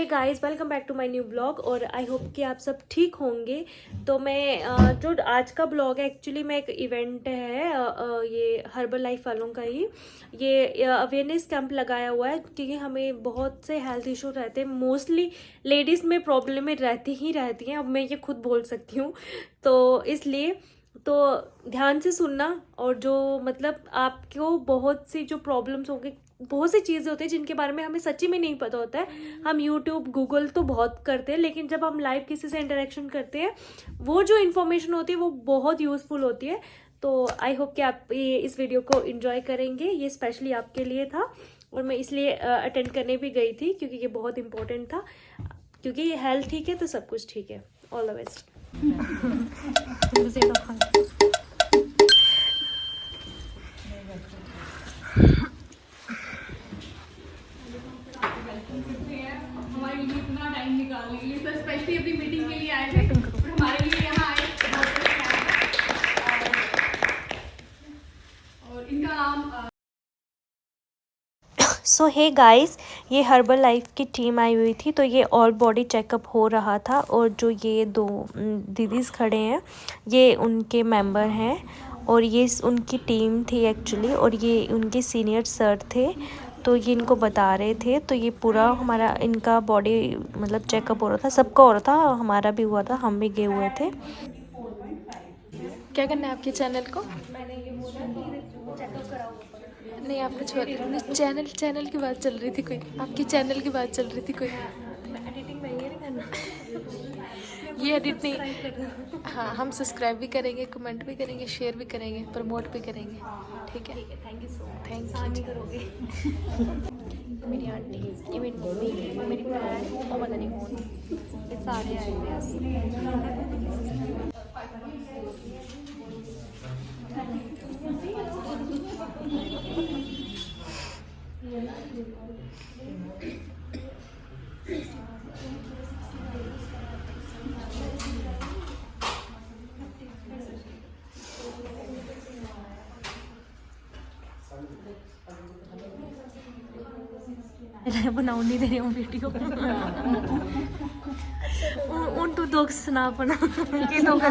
Guys, welcome back to my new blog. और I hope कि आप सब ठीक होंगे। तो मैं जो आज का ब्लॉग है, एक्चुअली मैं एक इवेंट है ये हर्बल लाइफ वालों का ही ये अवेयरनेस कैंप लगाया हुआ है, क्योंकि हमें बहुत से हेल्थ इशू रहते हैं। मोस्टली लेडीज़ में प्रॉब्लम रहती हैं, अब मैं ये खुद बोल सकती हूँ। तो इसलिए तो ध्यान से सुनना, और जो मतलब आपको बहुत सी जो प्रॉब्लम्स होंगी, बहुत सी चीज़ें होती हैं जिनके बारे में हमें सच्ची में नहीं पता होता है। हम यूट्यूब गूगल तो बहुत करते हैं, लेकिन जब हम लाइव किसी से इंटरेक्शन करते हैं, वो जो इन्फॉर्मेशन होती है वो बहुत यूज़फुल होती है। तो आई होप कि आप ये इस वीडियो को एंजॉय करेंगे। ये स्पेशली आपके लिए था, और मैं इसलिए अटेंड करने भी गई थी, क्योंकि ये बहुत इंपॉर्टेंट था। क्योंकि हेल्थ ठीक है तो सब कुछ ठीक है। All the best. हमारे लिए इतना टाइम निकालने के लिए सर स्पेशली अपनी मीटिंग के लिए आए थे, और हमारे लिए यहाँ आए और इनका नाम सो हे गाइस, ये हर्बल लाइफ की टीम आई हुई थी। तो ये ऑल बॉडी चेकअप हो रहा था, और जो ये दो दीदीज़ खड़े हैं ये उनके मेंबर हैं, और ये उनकी टीम थी एक्चुअली, और ये उनके सीनियर सर थे। तो ये इनको बता रहे थे। तो ये पूरा हमारा इनका बॉडी मतलब चेकअप हो रहा था, सबका हो रहा था, हमारा भी हुआ था, हम भी गए हुए थे। क्या करना है आपके चैनल को? मैंने ये बोला कि चेकअप कराओ। नहीं, आपका छोड़ चैनल की बात चल रही थी कोई, आपके चैनल की बात चल रही थी कोई। एडिटिंग में ये नहीं करना। ये एडिट नहीं। हाँ, हम सब्सक्राइब भी करेंगे, कमेंट भी करेंगे, शेयर भी करेंगे, प्रमोट भी करेंगे। ठीक है, thank you so much. Thank you. करोगे। मेरी आंटी, ये मेरी मम्मी, मेरी बहन और मदनी मोहन, ये सारे आए हुए बनाऊ नहीं दे रही हूँ वीडियो। उन तू दुख सुना अपना कि दुख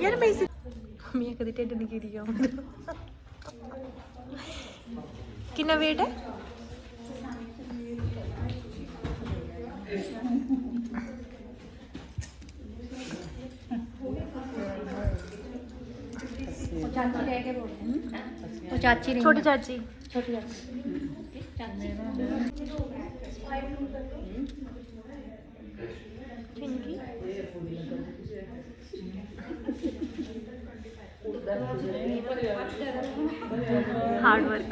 यार। मैं इसे मैं कभी टेढ़ नहीं गिरी हूँ। कितना वेट है? चाची नहीं, छोटी चाची। छोटी चाची पिंकी हार्ड वर्क।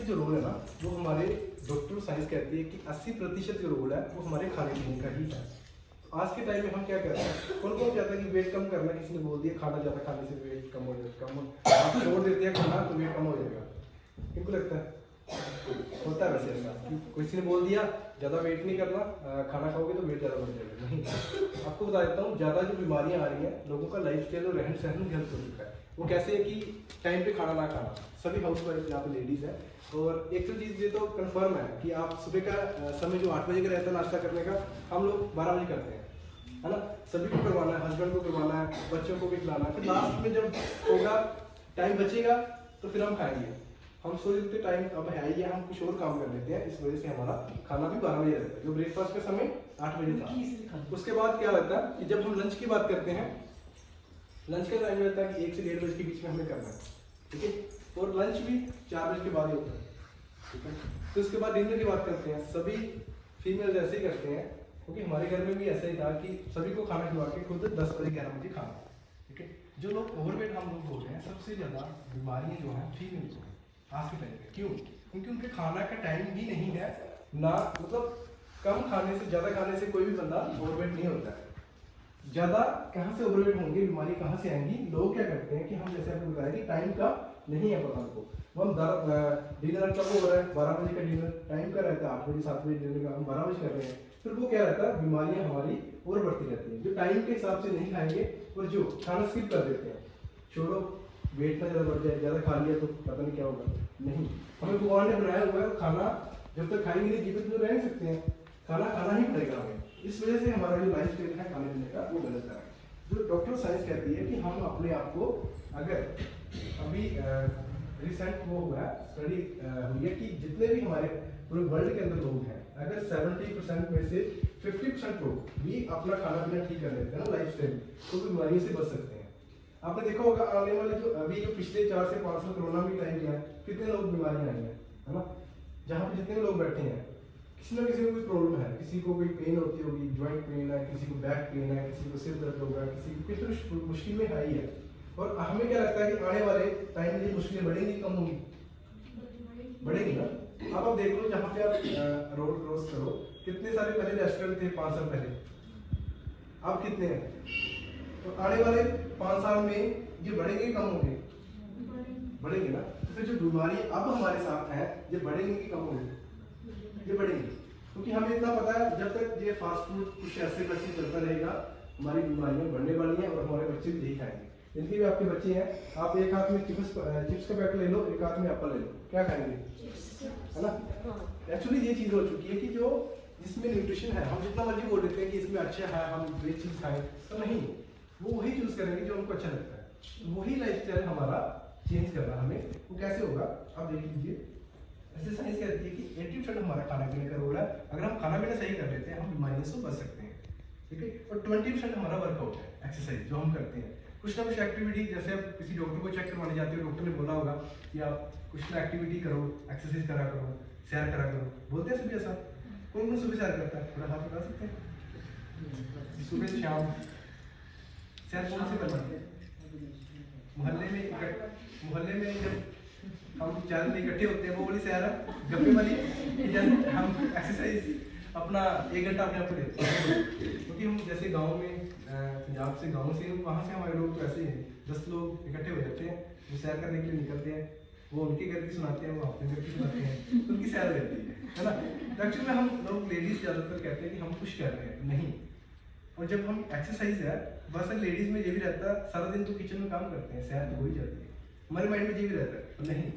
जो रोल है ना, वो हमारे डॉक्टर साइंस कहती है कि 80% जो रोल है वो हमारे खाने पीने का ही है। आज के टाइम में हम क्या करते हैं, कौन कौन चाहता है कि वेट कम करना, किसी ने बोल दिया खाना ज़्यादा खाने से वेट कम हो जाएगा, आप छोड़ देते हैं खाना तो वेट कम हो जाएगा। किनको लगता है? होता है वैसे ऐसा कि किसी ने बोल दिया ज़्यादा वेट नहीं करना, खाना खाओगे तो वेट ज़्यादा बढ़ जाएगा। नहीं, आपको बता देता हूँ, ज़्यादा जो बीमारियाँ आ रही हैं, लोगों का लाइफ स्टाइल और रहन सहन गलत हो चुका है। वो कैसे है कि टाइम पे खाना ना खाना, सभी हाउस वाइफ यहाँ पे लेडीज़ है। और एक तो चीज़ ये तो कंफर्म है कि आप सुबह का समय जो 8 बजे का रहता है नाश्ता करने का, हम लोग 12 बजे करते हैं, है ना। सभी को करवाना है, हस्बैंड को करवाना है, बच्चों को भी खिलाना है। फिर लास्ट में जब होगा टाइम बचेगा तो फिर हम खाएंगे। हम सो लेते टाइम अब है ही, हम कुछ और काम कर लेते हैं, इस वजह से हमारा खाना भी 12 बजे रहता है। जो ब्रेकफास्ट का समय 8 बजे था। उसके बाद क्या होता है कि जब हम लंच की बात करते हैं, लंच का टाइम रहता है कि 1 से 1:30 बजे के बीच में हमें करना है, ठीक है। और लंच भी 4 बजे के बाद ही होता है, ठीक है। तो उसके बाद डिनर की बात करते हैं, सभी फीमेल ऐसे ही करते हैं, क्योंकि हमारे घर में भी ऐसा ही था कि सभी को खाना खिलवा के खुद 10 बजे 11 बजे खाना, ठीक है। जो लोग ओवरवेट हम लोग बोल रहे हैं, सबसे ज़्यादा बीमारियाँ जो हैं फीमेल को आज के टाइम पे। क्यों? क्योंकि उनके खाना का टाइम भी नहीं है ना, मतलब कम खाने से ज़्यादा खाने से कोई भी बंदा ओवरवेट नहीं होता है। ज़्यादा कहाँ से ओवरवेट होंगे, बीमारी कहाँ से आएंगी? लोग क्या करते हैं कि हम जैसे आपको बताया कि टाइम का नहीं है पता हमको। हम डिनर कब हो रहा है, 12 बजे का डिनर टाइम का रहता है, 8 बजे 7 बजे डिनर का हम 12 बजे कर रहे हैं। फिर वो क्या रहता है, बीमारियाँ हमारी और बढ़ती रहती हैं, जो टाइम के हिसाब से नहीं खाएंगे और जो खाना स्किप कर देते हैं। छोड़ो वेट ना ज़्यादा बढ़ जाए, ज़्यादा खा लिया तो पता नहीं क्या होगा। नहीं, हमें भगवान ने बनाया हुआ है, खाना जब तक खाएंगे नहीं जीवित तो रह नहीं सकते हैं, खाना खाना ही पड़ेगा हमें। इस वजह से हमारा जो लाइफ स्टाइल है खाने पीने का वो गलत है। जो डॉक्टर साइंस कहती है कि हम अपने आप को, अगर अभी रिसेंट वो हुआ है स्टडी हुई है कि जितने भी हमारे पूरे वर्ल्ड के अंदर लोग हैं, अगर 70% में से 50% लोग भी अपना खाना पीना ठीक कर लेते हैं ना, लाइफ स्टाइल, तो बीमारियों से बच सकते हैं। आपने देखा होगा आने वाले जो पिछले 4 से 5 साल कोरोना में टाइम गया, कितने लोग बीमारियां आई हैं, है ना। जहाँ पे जितने लोग बैठे हैं किसी ना किसी को कोई प्रॉब्लम है, किसी को कोई पेन होती होगी, जॉइंट पेन है, किसी को बैक पेन है, किसी को सिर दर्द होगा, किसी को कितनी मुश्किल में आई है। और हमें क्या लगता है कि आने वाले टाइम में ये मुश्किलें बढ़ेंगी कम होंगी? बढ़ेंगी ना। अब आप देख लो, जहाँ पे आप रोड क्रॉस करो, कितने सारे पहले रेस्टोरेंट थे 5 साल पहले, अब कितने हैं? तो आने वाले 5 साल में ये बढ़ेंगे कम होंगे? बढ़ेंगे ना। तो फिर जो बीमारी अब हमारे साथ है, ये बढ़ेंगी कि कम होंगी? ये बढ़ेंगी, क्योंकि हमें इतना पता है जब तक ये फास्ट फूड कुछ ऐसे बच्चे चलता रहेगा, हमारी बीमारियां बढ़ने वाली हैं और हमारे बच्चे भी यही खाएंगे। जिनके भी आपके बच्चे हैं, आप एक हाथ में चिप्स का पैकेट ले लो, एक हाथ में एप्पल ले लो, क्या खाएंगे? है ना। एक्चुअली ये चीज़ हो चुकी है कि जो जिसमें न्यूट्रिशन है, हम जितना मर्जी बोल देते हैं कि इसमें अच्छा है, हम ये चीज़ खाएं, तो नहीं, वो वही चूज करेंगे जो उनको अच्छा लगता है। वही लाइफस्टाइल हमारा चेंज करना हमें, वो कैसे होगा आप देख लीजिए। ऐसे साइंस कहती है कि 80% हमारा खाना पीने का रोल है। अगर हम खाना पीना सही कर लेते हैं, हम बीमारियों से बच सकते हैं, ठीक है। और 20% हमारा वर्कआउट है, एक्सरसाइज जो हम करते हैं, कुछ ना कुछ एक्टिविटी। जैसे आप किसी डॉक्टर को चेक करवाने जाते हो, डॉक्टर ने बोला होगा कि आप कुछ ना एक्टिविटी करो, एक्सरसाइज करा करो, सैर करा करो, बोलते हैं सभी ऐसा। कौन कौन सुबह सैर करता है? थोड़ा हाथ उठा सकते हैं? सुबह शाम सैर कौन से करना है? मोहल्ले में जब हम 4 दिन इकट्ठे होते हैं, वो वाली सैर है, गप्पे वाली, जब हम एक्सरसाइज अपना 1 घंटा अपने आप को देते हैं। क्योंकि हम जैसे गांव में, पंजाब से, गांव से, वहाँ से हमारे लोग तो ऐसे ही हैं, 10 लोग इकट्ठे हो जाते हैं, वो सैर करने के लिए निकलते हैं, वो उनके घर की सुनाते हैं, वो अपने घर की सुनाते हैं, तो उनकी सैर रहती है ना। एक्चुअली में हम लोग लेडीज ज़्यादातर कहते हैं कि हम कुछ कर रहे हैं, नहीं। और जब हम एक्सरसाइज है, बस लेडीज में ये भी रहता है, सारा दिन तो किचन में काम करते हैं, सैर तो हो ही जाती है, हमारे माइंड में ये भी रहता है, तो नहीं,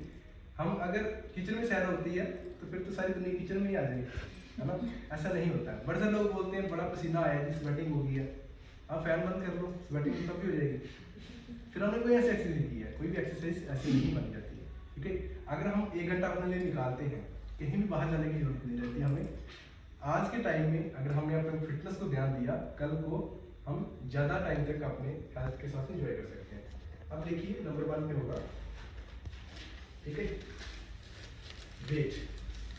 हम अगर किचन में सैर होती है तो फिर तो सारी दुनिया किचन में ही आ जाएगी, है ना। ऐसा नहीं होता है। बड़े सारे लोग बोलते हैं बड़ा पसीना आया है, स्वेटिंग हो गई है, आप फैन बंद कर लो, स्वेटिंग तब भी हो जाएगी। फिर हमने कोई ऐसी एक्सरसाइज नहीं की है, कोई भी एक्सरसाइज ऐसी नहीं बन जाती है, ठीक है। अगर हम 1 घंटा अपने लिए निकालते हैं, कहीं भी बाहर जाने की जरूरत नहीं रहती हमें। आज के टाइम में अगर हमने अपने फिटनेस को ध्यान दिया, कल को हम ज़्यादा टाइम तक अपने हेल्थ के साथ एंजॉय कर सकते हैं। अब देखिए नंबर 1 पे होगा, ठीक है, वेट।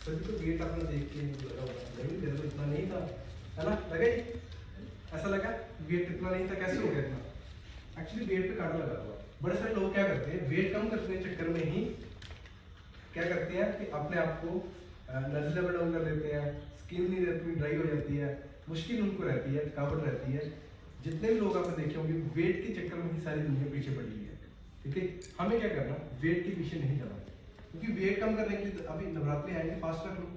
सभी को वेट आपने देख के लगा होगा, नहीं मेरा तो इतना नहीं था, है ना, लगा ही ऐसा लगा वेट इतना नहीं था, कैसे हो गया इतना? एक्चुअली वेट पे काटा लगा हुआ। बड़े सारे लोग क्या करते हैं, वेट कम करने के चक्कर में ही क्या करते हैं कि अपने आप को एनर्जी लेवल डाउन कर देते हैं, स्किन नहीं रहती, ड्राई हो जाती है, मुश्किल उनको रहती है, थकावट रहती है। जितने भी लोग आपने देखे होंगे, वेट के चक्कर में ही सारी दुनिया पीछे पड़ी हुई है, ठीक है। हमें क्या करना, वेट के पीछे नहीं जाना, क्योंकि वेट कम करने के लिए अभी नवरात्रि आएंगे, फास्ट रख लो,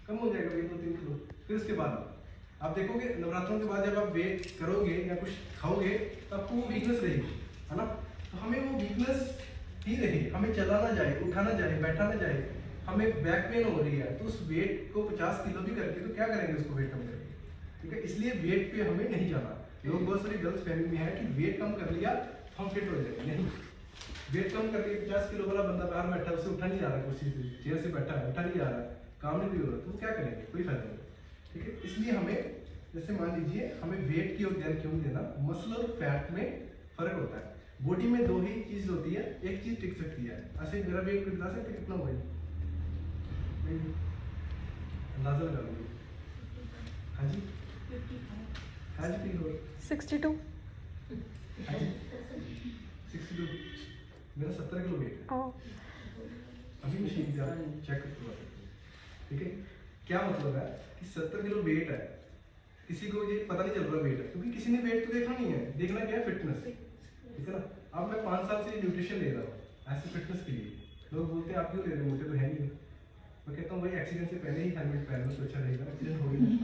कम हो जाएगा वेट 2-3 किलो। फिर उसके बाद आप देखोगे नवरात्रों के बाद जब आप वेट करोगे या कुछ खाओगे तो आपको वो वीकनेस रहेगी, है ना। तो हमें वो वीकनेस ही रहे, हमें चला ना जाए, उठा ना जाए, बैठा ना जाए, हमें बैक पेन हो रही है, तो उस वेट को 50 किलो भी करके तो क्या करेंगे उसको वेट कम करके, ठीक है। इसलिए वेट पे हमें नहीं जाना। लोग बहुत सारी गलत फहमी में है कि वेट कम कर लिया हम फिट हो जाएंगे, नहीं। वेट कम करके 50 किलो वाला बंदा बाहर बैठा, उसे उठा नहीं जा रहा, कुर्सी से, चेयर से बैठा है, उठा नहीं जा रहा, काम नहीं भी हो रहा, तो क्या करेंगे, कोई फायदा नहीं, ठीक है। इसलिए हमें, जैसे मान लीजिए, हमें वेट की ओर ध्यान क्यों देना, मसल और फैट में फर्क होता है। बॉडी में 2 ही चीज होती है, एक चीज टिक सकती है। ऐसे मेरा वेट कोई बता सकते कितना हुआ है? अंदाजा लगा लो। हाँ जी, हाँ जी, 62। हाँ जी, 62। मेरा 70 किलो वेट है। अभी मशीन से आप चेक करवा सकते हैं, ठीक है। क्या मतलब है कि 70 किलो वेट है, किसी को ये पता नहीं चल रहा वेट है, क्योंकि किसी ने वेट तो देखा नहीं है, देखना क्या है, फिटनेस, ठीक है ना। अब मैं 5 साल से न्यूट्रिशन ले रहा हूँ ऐसे फिटनेस के लिए। लोग बोलते हैं आप क्यों ले रहे हो, मुझे तो है नहीं। मैं कहता हूँ भाई एक्सीडेंट से पहले ही हेलमेट पहनना तो अच्छा रहेगा, एक्सीडेंट हो ही नहीं,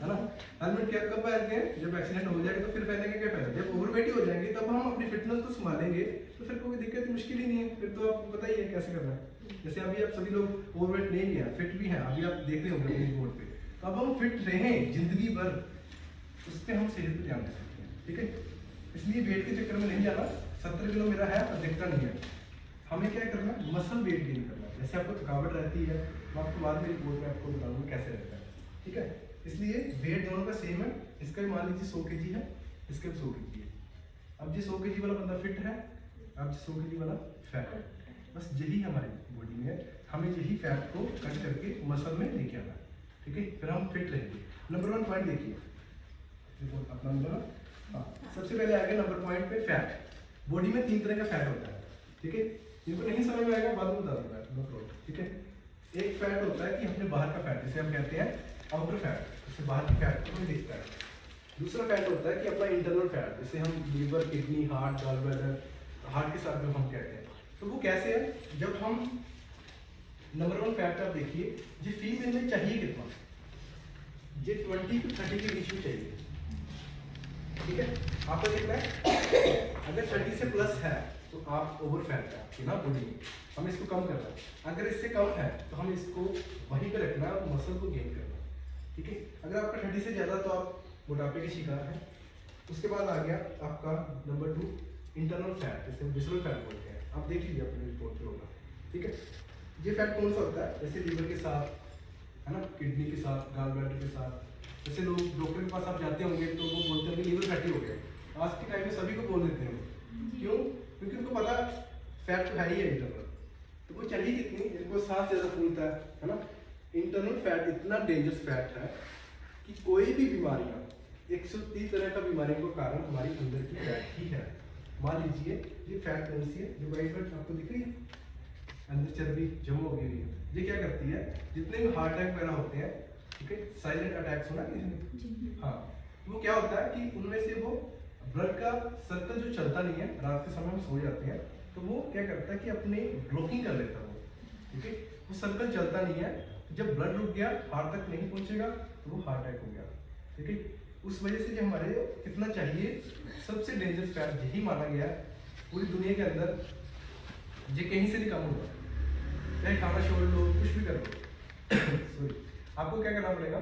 है ना। हेलमेट क्या कब पहनते हैं, जब एक्सीडेंट हो जाएगा, तो फिर पहनेंगे क्या पहले, जब ओवरवेट ही हो जाएंगे तब हम अपनी फिटनेस को संभालेंगे, तो फिर कोई दिक्कत मुश्किल ही नहीं है, फिर तो आपको पता ही है कैसे करना है। जैसे अभी आप सभी लोग ओवरवेट नहीं है, फिट भी हैं, अभी आप देख रहे होंगे अपनी बोर्ड पे, तो अब हम फिट रहें जिंदगी भर, उस पर हम सेहत पर ध्यान दे सकते हैं, ठीक है। इसलिए वेट के चक्कर में नहीं जाना। 70 किलो मेरा है पर दिखता नहीं है, हमें क्या करना है, मसल वेट गेन करना है। जैसे आपको थकावट रहती है, मैं आपको बाद में रिपोर्ट में आपको बताऊंगा कैसे रहता है, ठीक है। इसलिए वेट दोनों का सेम है, इसका भी मान लीजिए 100 kg है, इसका भी 100 kg है। अब जी 100 kg वाला बंदा फिट है, अब 100 kg वाला फैट है, बस यही हमारी बॉडी में है। हमें यही फैट को कट करके मसल में लेके आना है, ठीक है, फिर हम फिट रहेंगे। नंबर 1 पॉइंट देखिए, अपना नंबर, हाँ, सबसे पहले आ गया नंबर पॉइंट पे फैट। बॉडी में 3 तरह का फैट होता है, ठीक है। इनको नहीं समझ में आएगा बाद में बता दूंगा, नो प्रॉब्लम, ठीक है। एक फैट होता है कि अपने बाहर का फैट, जिसे हम कहते हैं आउटर फैट, उससे बाहर की फैट को हमें दिखता है। दूसरा फैट होता है कि अपना इंटरनल फैट, जिसे हम liver, kidney, heart, gall bladder, heart के साथ जो हम कहते हैं, तो वो कैसे है, जब हम नंबर 1 फैट आप देखिए, जी फीमेल में चाहिए कितना, ये 20 to 30 के बीच में चाहिए, ठीक है। आपका कितना है, अगर 30 से प्लस है तो आप ओवर फैट है आपकी ना बॉडी में, हमें इसको कम करना है। अगर इससे कम है तो हम इसको वहीं पे रखना है और मसल को गेन करना, ठीक है। अगर आपका 30 से ज़्यादा तो आप मोटापे के शिकार हैं। उसके बाद आ गया आपका नंबर 2 इंटरनल फैट, जिसे विसरल फैट बोलते हैं। आप देख लीजिए अपने रिपोर्ट पे होगा, ठीक है। ये फैट कौन सा होता है, जैसे लीवर के साथ है ना, किडनी के साथ, गॉल ब्लैडर के साथ। जैसे लोग डॉक्टर के पास आप जाते होंगे तो वो बोलते होंगे लीवर फैटी हो गया, आज के टाइम में सभी को बोल देते हैं, क्यों, क्योंकि उनको पता फैट तो है ही है इंटरनल, तो वो चाहिए कितनी, इनको सांस ज़्यादा फूलता है ना। इंटरनल फैट इतना डेंजरस फैट है कि कोई भी बीमारियाँ, 130 तरह का बीमारियों का कारण हमारी अंदर की फैट ही है। मान लीजिए ये फैट कौन सी है, जो वाइट फैट आपको दिख रही है, अंदर चर्बी जमा हो गई है, ये क्या करती है, जितने भी हार्ट अटैक वगैरह होते हैं, ठीक है, साइलेंट अटैक्स होना किसी ने, हाँ, वो क्या होता है कि उनमें से वो ब्लड का सर्कल जो चलता नहीं है, रात के समय हम सो जाते हैं, तो वो क्या करता है कि अपने ब्लॉकिंग कर लेता है वो, ठीक है, वो सर्कल चलता नहीं है, जब ब्लड रुक गया, हार्ट तक नहीं पहुंचेगा तो वो हार्ट अटैक हो गया, ठीक है। उस वजह से जो हमारे कितना चाहिए, सबसे डेंजरस फैट यही माना गया है पूरी दुनिया के अंदर, ये कहीं से नहीं कम होगा, चाहे खाना छोड़ लो, कुछ भी कर लो सॉरी, आपको क्या करना पड़ेगा,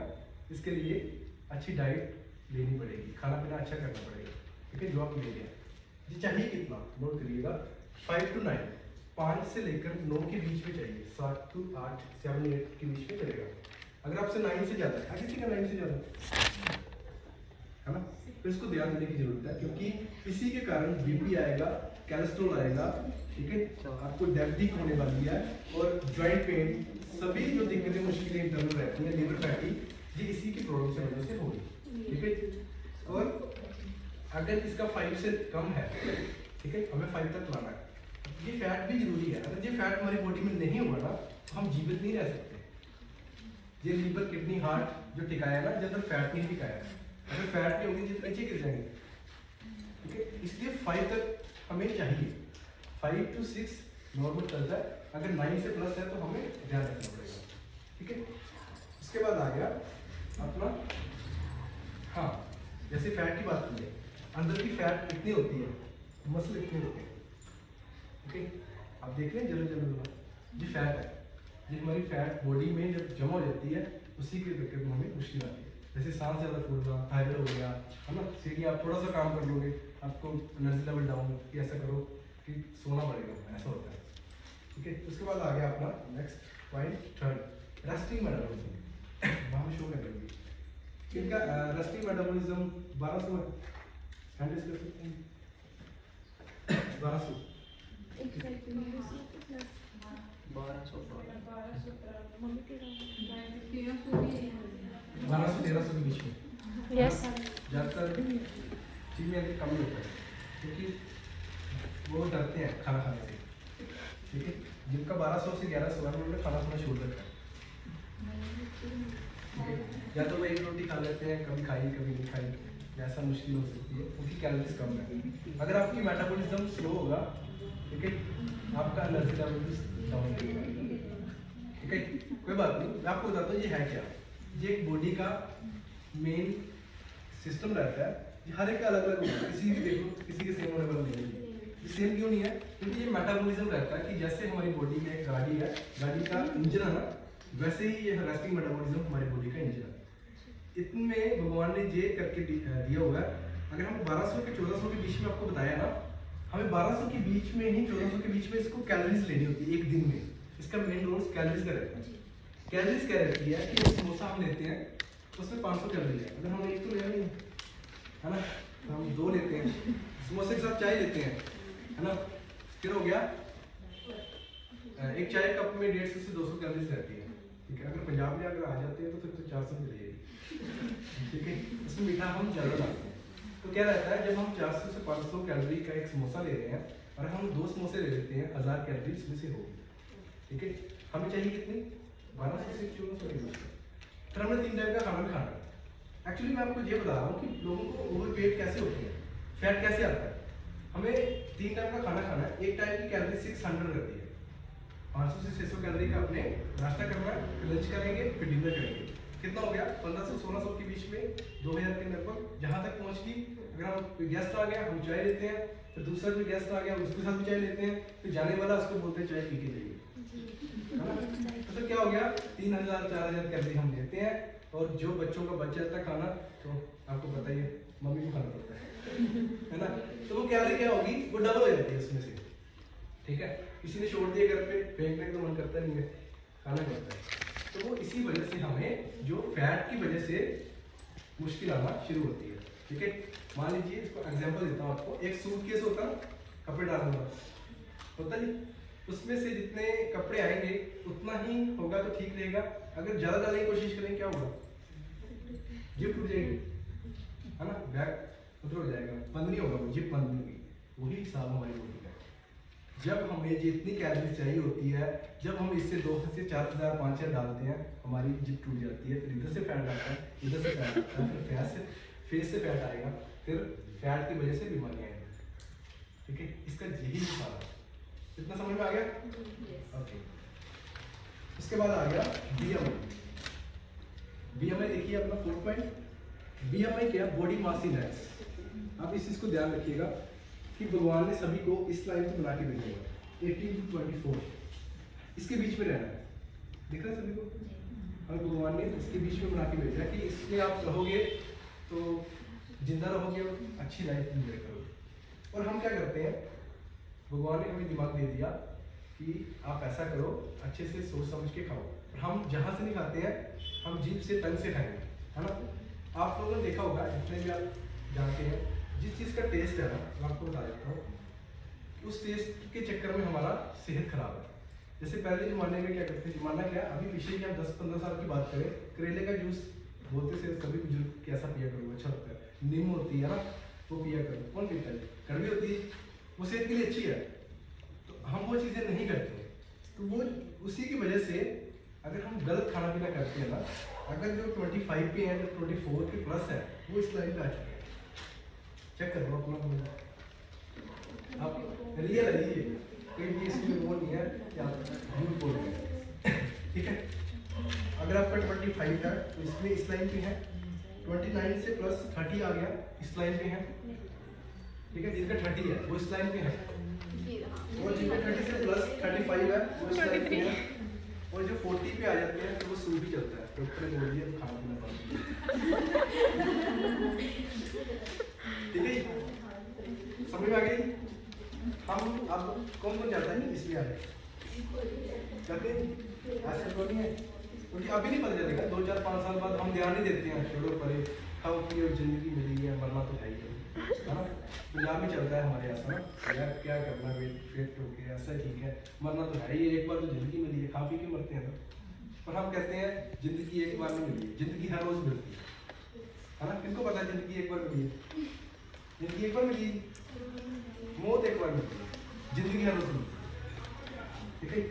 इसके लिए अच्छी डाइट लेनी पड़ेगी, खाना पीना अच्छा करना पड़ेगा, ठीक है, जो आप ले लिया। ये चाहिए कितना, नोट करिएगा, 5 to 9, 5 से लेकर 9 के बीच में चाहिए, 7 to 8, 7, 8 के बीच में चलेगा। अगर आपसे 9 से ज़्यादा है, किसी का 9 से ज़्यादा है ना, तो इसको ध्यान देने की जरूरत है, क्योंकि इसी के कारण बीपी आएगा, कैलेस्ट्रॉल आएगा, ठीक है, आपको डायबिटिक होने वाली है, और जॉइंट पेन, सभी जो दिक्कतें मुश्किलें इंटरनल रहती हैं, लिवर फैटी, ये इसी की प्रॉब्लम से वजह से होगी, ठीक है। और अगर इसका 5 से कम है, ठीक है, हमें 5 तक लाना है। ये फैट भी जरूरी है, अगर ये फैट हमारी बॉडी में नहीं होगा ना तो हम जीवित नहीं रह सकते। ये लीवर, किडनी, हार्ट जो टिकाया ना, जब तक फैट नहीं टिकाया, अगर फैट नहीं होगी जितने नीचे गिर जाएंगे, ठीक है। इसलिए 5 तक हमें चाहिए, 5 to 6 नॉर्मल चलता है, अगर 9 से प्लस है तो हमें ध्यान रखना पड़ेगा, ठीक है। उसके बाद आ गया अपना, हाँ, जैसे फैट की बात की है, अंदर की फैट कितनी होती है, मसल कितने होते हैं, ठीक है, आप देख रहे हैं जल्द ये फैट है, ये हमारी फैट बॉडी में जब जमा हो जाती है, उसी के चक्कर में हमें मुश्किल आती है। जैसे सांस ज़्यादा फूलना, थायराइड हो गया, है ना, सीढ़ी आप थोड़ा सा काम कर लोगे, आपको एनर्जी लेवल डाउन, कि ऐसा करो कि सोना पड़ेगा, ऐसा होता है, ठीक है। उसके बाद आ गया अपना नेक्स्ट पॉइंट 3, रेस्टिंग मेटाबॉलिज्म, वहाँ शो करेंगे इनका रेस्टिंग मेटाबॉलिज्म 1200 है, हैंड कर सकते हैं 1200 1200-1300 के बीच में, यस, ज़्यादातर फीमेल कम ही होता है, क्योंकि वो डरते हैं खाना खाने से, ठीक है। जिनका 1200 से 1100 है उन्होंने खाना खाना छोड़ रखा है, ठीक है, या तो वो एक रोटी खा लेते हैं, कभी खाई कभी नहीं खाई, ऐसा मुश्किल हो सकती है, उनकी कैलोरीज कम है। अगर आपकी मेटाबॉलिज्म स्लो होगा, ठीक है, आपका एनर्जी लेवल भी डाउन होगा, ठीक है, कोई बात नहीं, मैं आपको बताता हूँ ये है क्या। ये एक बॉडी का मेन सिस्टम रहता है, ये हर एक का अलग अलग होता है, किसी भी देख लो किसी के सेम होने वाला नहीं है, सेम क्यों नहीं है? क्योंकि ये मेटाबॉलिज्म रहता है कि जैसे हमारी बॉडी में एक गाड़ी है, गाड़ी का इंजन है ना, वैसे ही ये रेस्टिंग मेटाबॉलिज्म हमारी बॉडी का इंजन है। इतने भगवान ने ये करके दिया हुआ है। अगर हम 1200 के 1400 के बीच में आपको बताया ना, हमें 1200 के बीच में ही 1400 के बीच में इसको कैलोरीज लेनी होती है एक दिन में। इसका मेन रोल कैलोरीज का रहता है। कैलोरीज क्या रहती है कि एक समोसा हम लेते हैं उसमें 500 कैलोरी है। अगर हम एक तो ले नहीं है ना, हम 2 लेते हैं, समोसे के साथ चाय लेते हैं, है ना, फिर हो गया एक चाय कप में 150 से 200 कैलोरीज रहती है। ठीक है, अगर पंजाब में अगर आ जाते हैं तो फिर तो 400 मिल जाएगी। ठीक है, उसमें मीठा हम ज़्यादा डालते हैं। तो क्या रहता है, जब हम 400 से 500 कैलोरी का एक समोसा ले रहे हैं और हम 2 समोसे ले लेते हैं, 1000 कैलोरी इसमें से होगी। ठीक है, हमें चाहिए कितनी? 1200 से 1400 कैलोरी। फिर हमने 3 टाइप का खाना भी खाना है। एक्चुअली मैं आपको ये बता रहा हूँ कि लोगों को ओवरवेट कैसे होती है, फैट कैसे आता है। हमें 3 टाइप का खाना खाना है। एक टाइप की कैलोरी 600 रहती है, 500 से 600 कैलोरी का अपने नाश्ता करना है, फिर लंच करेंगे, फिर डिनर करेंगे। कितना हो गया? 1500 1600 के बीच में, 2000 के लगभग जहाँ तक पहुँच गई। अगर हम कोई गेस्ट आ गया, हम चाय लेते हैं, फिर दूसरा कोई गेस्ट आ गया, उसके साथ भी चाय लेते हैं, फिर जाने वाला उसको बोलते हैं चाय पी के जाइए, है ना। तो फिर क्या हो गया? 3000 4000 कैलोरी हम लेते हैं। और जो बच्चों का बच जाता है खाना, तो आपको पता ही है, मम्मी को खाना पड़ता है ना। तो वो कैलोरी क्या होगी? वो डबल हो जाती है उसमें से। ठीक है, किसी ने छोड़ दिया घर पे, फेंकने का तो मन करता नहीं है, खाना पड़ता है। तो वो इसी वजह से हमें जो फैट की वजह से मुश्किल आना शुरू होती है। ठीक है, मान लीजिए इसको एग्जांपल देता हूँ आपको। एक सूटकेस होता है कपड़े डालने वाला, होता नहीं, उसमें से जितने कपड़े आएंगे उतना ही होगा तो ठीक रहेगा। अगर ज़्यादा डालने की कोशिश करें क्या होगा? जिप टूट जाएगी, है ना, बैग उधर हो जाएगा, बंद नहीं होगा, वो जिप बंद नहीं होगी। वही हिसाब हमारी बॉडी का है। जब हमें जितनी कैलोरी चाहिए होती है, जब हम इससे 2000 से 4000 5000 डालते हैं, हमारी जिप टूट जाती है। फिर इधर से फैट आता है, इधर से फैट आता है, फिर फेस से फैट आएगा, फिर फैट की वजह से बीमारियाँ आएंगी। ठीक है, इसका यही हिसाब है। इतना समझ में आ गया? ओके। उसके बाद आ गया BMI। BMI देखिए अपना 4 पॉइंट। BMI क्या? Body mass index. आप इस चीज़ को ध्यान रखिएगा कि भगवान ने सभी को इस लाइन को बना के भेजा है, 18 to 24, इसके बीच में रहना है। दिख रहा है सभी को? और भगवान ने इसके बीच में बना के भेजा है कि इसमें आप रहोगे तो जिंदा रहोगे और अच्छी लाइफ एंजॉय करोगे। और हम क्या करते हैं, भगवान ने हमें दिमाग दे दिया कि आप ऐसा करो, अच्छे से सोच समझ के खाओ। और हम जहाँ से नहीं खाते हैं, हम जीभ से टंग से खाएंगे, है ना। आप लोगों ने देखा होगा, जितने भी आप जानते हैं, जिस चीज़ का टेस्ट है ना, मैं आपको बता देता हूँ, उस टेस्ट के चक्कर में हमारा सेहत खराब है। जैसे पहले ज़माने में क्या करते थे, ज़माना क्या, अभी पिछले क्या 10-15 साल की बात करें, करेले का जूस बोलते थे सभी बुजुर्ग, कैसा पिया करो, अच्छा होता है। नीम होती है ना, वो पिया करो। कौन पीता है? कड़वी होती है, वो सेहत के लिए अच्छी है। तो हम वो चीज़ें नहीं करते। तो वो उसी की वजह से अगर हम गलत खाना पीना करते हैं ना, अगर जो 25 पे है, जो 24 के प्लस है, वो इस लाइन पे आ चुके हैं। चेक करो अपना, आप रियल है ये, कोई भी इसमें वो नहीं है कि आप झूठ बोल रहे हैं। ठीक है, अगर आपका 25 है तो इसमें इस लाइन पे है, 29 से प्लस 30 आ गया, इस लाइन पे है। ठीक है, जिनका 30 है वो इस लाइन पे है, और जिनका 30 से प्लस 35 है वो इस लाइन पे है। और जो 40 पे आ जाते हैं तो वो सूट ही चलता है, डॉक्टर ने बोल दिया खाना पीना बंद। ठीक है, समझ में आ गई? हम अब कौन जाता है इसमें आगे जाते हैं, ऐसा तो नहीं है, क्योंकि अभी नहीं पता चलेगा, 2-4-5 साल बाद हम ध्यान नहीं देते हैं, छोड़ो परे, खाओ पियो, जिंदगी मिली है, मरना तो है ही है ना। पंजाब में चलता है हमारे यहाँ ना, यार क्या करना, वेट हो गया, ऐसा ठीक है, मरना तो है ही, एक बार तो जिंदगी मिली है, खा पी के मरते हैं ना। पर हम कहते हैं जिंदगी एक बार नहीं मिली, जिंदगी हर रोज मिलती है ना। किनको पता है जिंदगी एक बार मिली है? जिंदगी एक बार मिली, मौत एक बार मिलती है, जिंदगी हर रोज मिलती है। ठीक है,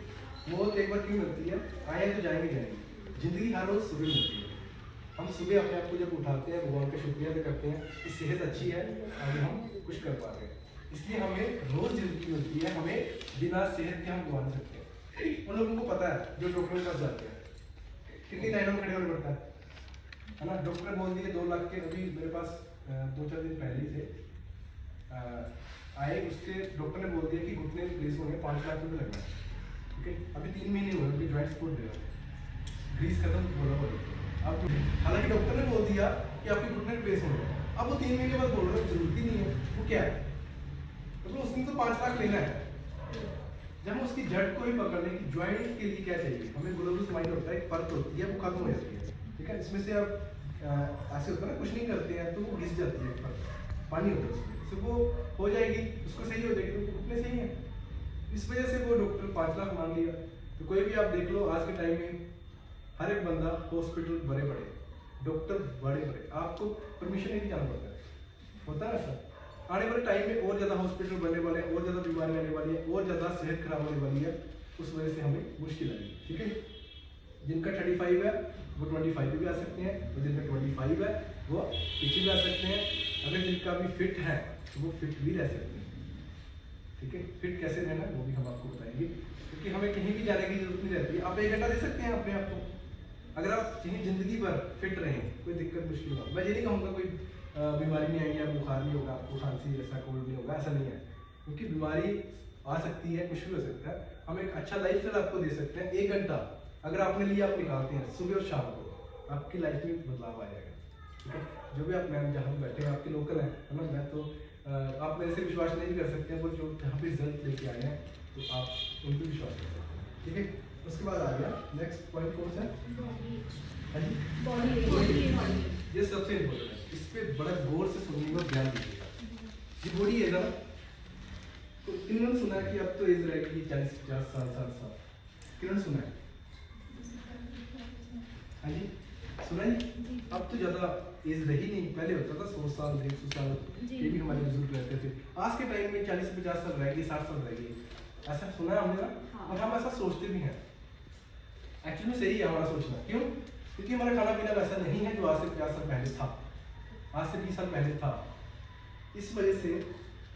मौत एक बार क्यों मिलती है? आए तो जाएंगे जाएंगे, जिंदगी हर रोज सुबह मिलती है। हम सुबह अपने आप को जब उठाते हैं, भगवान का शुक्रिया भी करते हैं कि सेहत अच्छी है, आगे हम कुछ कर पा रहे हैं। इसलिए हमें रोज जिंदगी मिलती है, हमें बिना सेहत के हम गवा नहीं सकते। उन लोगों को पता है जो डॉक्टर के पास जाते हैं, कितनी लाइनों में खड़े होने पड़ता है ना। डॉक्टर बोल दिए 2 लाख के, अभी मेरे पास 2-4 दिन पहले ही थे, आए, उसके डॉक्टर ने बोल दिया कि घुटने रिप्लेस होंगे, 5 लाख रुपये लगना है, ठीक है। अभी 3 महीने हुए उनके जॉइंट सपोर्ट दे रहा है, ग्रीस खत्म बोला बोला। अब हालांकि डॉक्टर ने बोल दिया कि आपके घुटने रिप्लेस होंगे, अब वो 3 महीने के बाद बोल रहे हैं जरूरत ही नहीं है। वो क्या है, तो उसने तो 5 लाख लेना है। जब हम उसकी जड़ को ही पकड़ लें कि जॉइंट के लिए क्या चाहिए, हमें ग्लोबल स्माइल होता है, एक परत होती है, वो खत्म हो जाती है, ठीक है। इसमें से आप ऐसे होता है ना, कुछ नहीं करते हैं तो वो घिस जाती है परत, पानी होता है उसमें, तो वो हो जाएगी, उसको सही हो जाएगी, तो उतने सही है। इस वजह से वो डॉक्टर 5 लाख मांग लिया। तो कोई भी आप देख लो आज के टाइम में हर एक बंदा हॉस्पिटल बड़े बड़े, डॉक्टर बड़े बड़े, आपको परमिशन नहीं जाना पड़ता है, होता है ना सर। आने वाले टाइम में और ज़्यादा हॉस्पिटल बनने वाले हैं, और ज़्यादा बीमारी आने वाली है, और ज़्यादा सेहत खराब होने वाली है, उस वजह से हमें मुश्किल आएगी, ठीक है। जिनका 35 है वो 25 पे भी आ सकते हैं, और जिनका 25 है वो पीछे भी आ सकते हैं। अगर जिनका भी फिट है तो वो फिट भी रह सकते हैं, ठीक है। फिट कैसे रहना वो भी हम आपको बताएंगे, क्योंकि हमें कहीं भी जाने की जरूरत नहीं रहती है। आप 1 घंटा दे सकते हैं अपने आप को, अगर आप कहीं ज़िंदगी भर फिट रहें, कोई दिक्कत मुश्किल ना। मैं ये नहीं कहूँगा कोई बीमारी नहीं आएगी, या बुखार नहीं होगा, आपको खांसी ऐसा कोल्ड नहीं होगा, ऐसा नहीं है, क्योंकि बीमारी आ सकती है, कुछ भी हो सकता है। हम एक अच्छा लाइफस्टाइल आपको दे सकते हैं। 1 घंटा अगर आपने लिए आप निकालते हैं सुबह और शाम को, आपकी लाइफ में बदलाव आ जाएगा, ठीक है। जो भी आप मैम जहाँ बैठे हैं आपके लोकल हैं, है ना, मैं तो आप मेरे से विश्वास नहीं कर सकते हैं, पर जो जहाँ पे रिजल्ट लेके आए हैं तो आप उन पर विश्वास कर सकते हैं, ठीक है। उसके बाद आ गया नेक्स्ट पॉइंट कौन सा है, हाँ जी, बॉडी। ये सबसे इम्पोर्टेंट है, इस पर बड़ा गौर से सुनिएगा और ध्यान दीजिएगा। ये बॉडी है ना, तो किन्होंने सुना है कि अब तो एज रहेगी 40-50 साल 60 साल, किन्होंने सुना है, हाँ जी सुना जी। अब तो ज़्यादा एज रही नहीं, पहले होता था 100 साल 150 साल, ये भी हमारे बुजुर्ग रहते थे। आज के टाइम में 40-50 साल रहेगी, 60 साल रहेगी, ऐसा सुना है हमने ना, और हम ऐसा सोचते भी हैं। एक्चुअली में सही है हमारा सोचना, क्यों? क्योंकि हमारा खाना पीना वैसा नहीं है जो आज से 50 साल पहले था, आज से 20 साल पहले था। इस वजह से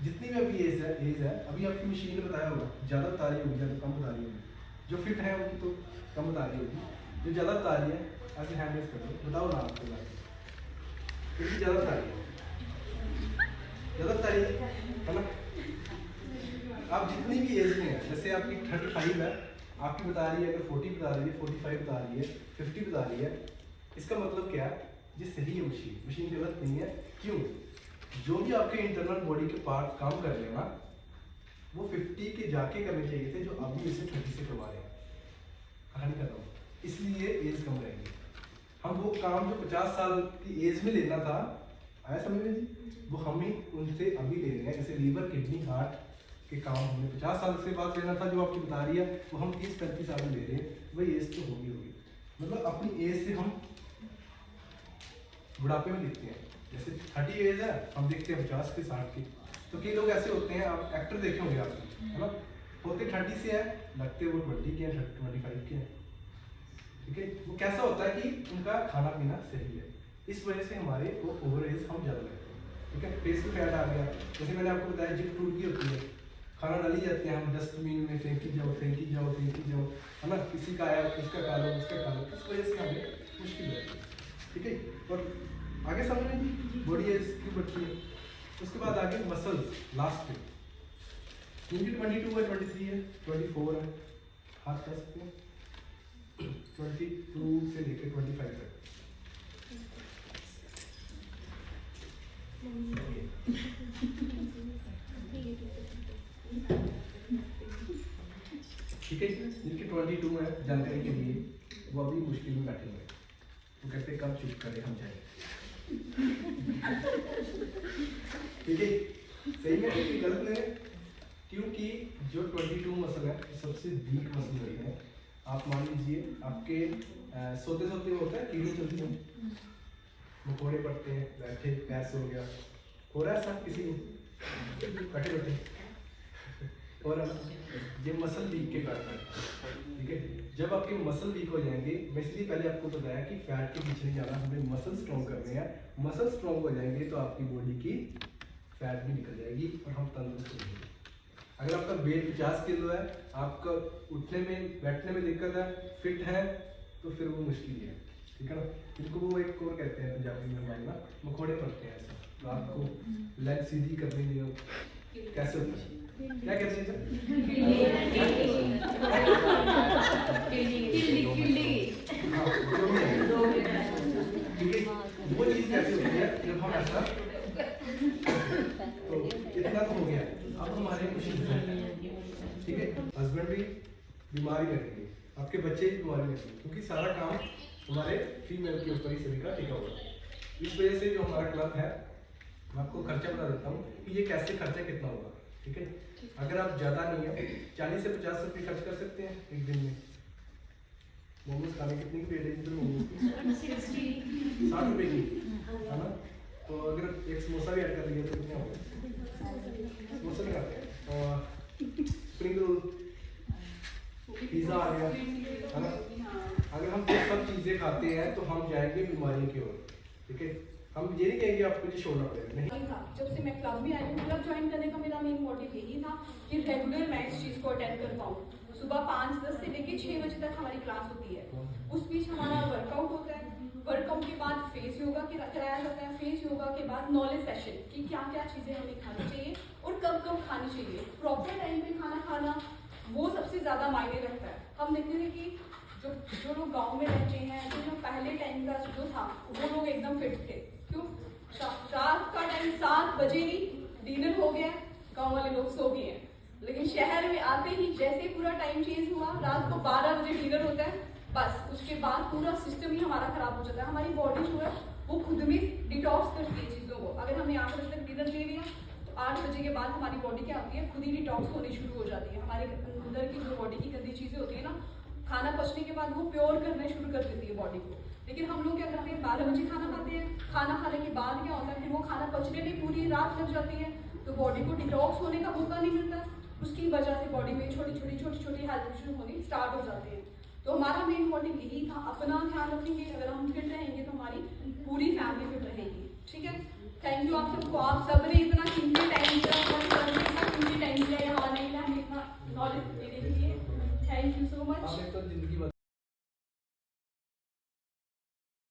जितनी भी अभी एज है अभी आपकी मशीन ने बताया होगा, ज़्यादा बता रही होगी, ज़्यादा कम बता रही होगी। जो फिट है उनकी तो कम बता रही होगी, जो ज़्यादा बता रही है ऐसे हैंड रेस कर दो, बताओ ना आपको क्योंकि ज़्यादा बता रही है, ज़्यादा बता रही है ना। आप जितनी भी एज में है, जैसे आपकी 35 है, आपकी बता रही है, अगर 40 बता रही है, 45 बता रही है, 50 बता रही है, इसका मतलब क्या है, ये सही है मशीन, मशीन गलत नहीं है। क्यों? जो भी आपके इंटरनल बॉडी के पार्ट काम कर रहे हैं ना, वो 50 के जाके करने चाहिए थे, जो अभी इसे 30 से करवा रहे हैं। कहानी कर रहा हूँ, इसलिए एज कम रहेगी। हम वो काम जो 50 साल की एज में लेना था, आया समझ में जी, वो हम ही उनसे अभी ले रहे हैं। जैसे लीवर, किडनी, हार्ट के काम हमने 50 साल से बाद लेना था, जो आपकी बता रही है, वो हम 30-35 साल में ले रहे हैं। वही एज तो होगी, मतलब अपनी एज से हम बुढ़ापे में दिखते हैं। जैसे 30 एज है, हम देखते हैं 50 के 60 के। तो कई लोग ऐसे होते हैं, आप एक्टर देखे होंगे आप, है ना, होते 30 से है, लगते वो 20 के हैं, 25 के हैं, ठीक है। वो कैसा होता है कि उनका खाना पीना सही है, इस वजह से हमारे वो ओवर एज हम ज़्यादा लगते हैं, ठीक है। फेस पे फैट आ गया, जैसे मैंने आपको बताया जिप टूट की होती है, खाना डाली जाते हैं हम डस्टबिन में, फेंकी जाओ, है ना, किसी का आया उसका खा लो, उसका खा लो, इस वजह से हमें मुश्किल होती है, ठीक है। और आगे समझ में जी, बॉडी एज की बढ़ती है। उसके बाद आगे मसल्स, लास्ट पे इनकी 22 है, 23 है, 24 है, हाथ कर सकते हैं, 22 से लेकर 25 तक। ठीक है, जिनकी 22 है, जानकारी के लिए, वो अभी मुश्किल में बैठे हुए, वो कहते कब चुप करें हम जाए, ठीक है। सही में कोई गलत नहीं है, क्योंकि जो 22 मसल है सबसे वीक मसल होते हैं। आप मान लीजिए आपके सोते सोते होता है, कीड़े चलती हैं, मकोड़े पड़ते हैं, बैठे पैर सो गया, हो रहा है सब किसी बैठे बैठे, और ये मसल वीक के कारण है, ठीक है। जब आपके मसल वीक हो जाएंगे, मैं इसलिए पहले आपको बताया कि फैट के पीछे नहीं जाना, हमें मसल स्ट्रॉन्ग करने हैं। मसल स्ट्रॉन्ग हो जाएंगे तो आपकी बॉडी की फैट भी निकल जाएगी और हम तंदुरुस्त हो जाएंगे। अगर आपका वेट 50 किलो है, आपका उठने में बैठने में दिक्कत है, फिट है, तो फिर वो मुश्किल ही है, ठीक है ना। इनको वो एक और कहते हैं पंजाबी में हमारे ना, मकोड़े पड़ते हैं ऐसा, रात को लेग सीधी करनी नहीं हो, कैसे होता है? क्या कहते हैं सर? हाँ, जो भी है। ठीक है, वो चीज़ कैसे होती है जब हम ऐसा, तो इतना तो हो गया, अब हमारे कुछ ठीक है, हस्बैंड भी बीमारी रहेंगे, आपके बच्चे भी बीमारी रहेंगे, क्योंकि सारा काम हमारे फीमेल के ऊपर ही सभी का टिका हुआ है। इस वजह से जो हमारा क्लब है, मैं आपको खर्चा बता देता हूँ कि ये कैसे खर्चा कितना होगा। ठीक है, अगर आप ज़्यादा नहीं है 40 से 50 रुपये खर्च कर सकते हैं एक दिन में। मोमोज खाने कितनी की प्लेट है इधर? मोमोज 60 रुपये की है ना। तो अगर एक समोसा भी ऐड कर लिया तो कितने होगा? समोसा भी खाते हैं और स्प्रिंग रोल, पिज़्ज़ा आ गया है ना। अगर हम ये सब चीज़ें खाते हैं तो हम जाएंगे बीमारियों की ओर। ठीक है, हम ये नहीं कहेंगे आपको ये छोड़ना पड़ेगा, नहीं। था जब से मैं क्लब में आई हूँ, क्लब ज्वाइन करने का मेरा मेन मोटिव यही था कि रेगुलर मैं इस चीज़ को अटेंड कर पाऊँ। सुबह 5-10 से लेके 6 बजे तक हमारी क्लास होती है। उस बीच हमारा वर्कआउट होता है, वर्कआउट के बाद फेस योगा कराया जाता है, फेस योगा के बाद नॉलेज सेशन कि क्या क्या चीज़ें हमें खानी चाहिए और कब कब खानी चाहिए। प्रॉपर टाइम पे खाना खाना वो सबसे ज़्यादा मायने रखता है। हम देखते हैं कि जो लोग गाँव में रहते हैं, जो पहले टाइम का जो था, वो लोग एकदम फिट थे। क्यों? रात का टाइम 7 बजे ही डिनर हो गया, गांव वाले लोग सो गए हैं। लेकिन शहर में आते ही जैसे पूरा टाइम चेंज हुआ, रात को 12 बजे डिनर होता है, बस उसके बाद पूरा सिस्टम ही हमारा खराब हो जाता है। हमारी बॉडी जो है वो खुद में डिटॉक्स करती है चीज़ों को। अगर हमने 8 बजे तक डिनर ले लिया तो 8 बजे के बाद हमारी बॉडी क्या होती है, खुद ही डिटॉक्स होनी शुरू हो जाती है। हमारे अंदर की जो बॉडी की गंदी चीज़ें होती है ना, खाना पचने के बाद वो प्योर करना शुरू कर देती है बॉडी को। लेकिन हम लोग क्या करते हैं, 12 बजे खाना खाते हैं, खाना खाने के बाद क्या होता है, फिर वो खाना पचने में पूरी रात लग जाती है, तो बॉडी को डिटॉक्स होने का मौका नहीं मिलता। उसकी वजह से बॉडी में छोटी छोटी हेल्थ इश्यूज होनी स्टार्ट हो जाते हैं। तो हमारा मेन मोटिव यही था, अपना ध्यान रखेंगे, अगर हम फिट रहेंगे तो हमारी पूरी फैमिली फिट रहेगी। ठीक है, थैंक यू आप सबको, आप सब ने इतना कीमती टाइम दिया, इतना कीमती टाइम दिया यहाँ आने के लिए, हमें इतना नॉलेज देने के लिए। Thank you so much. आपने तो जिंदगी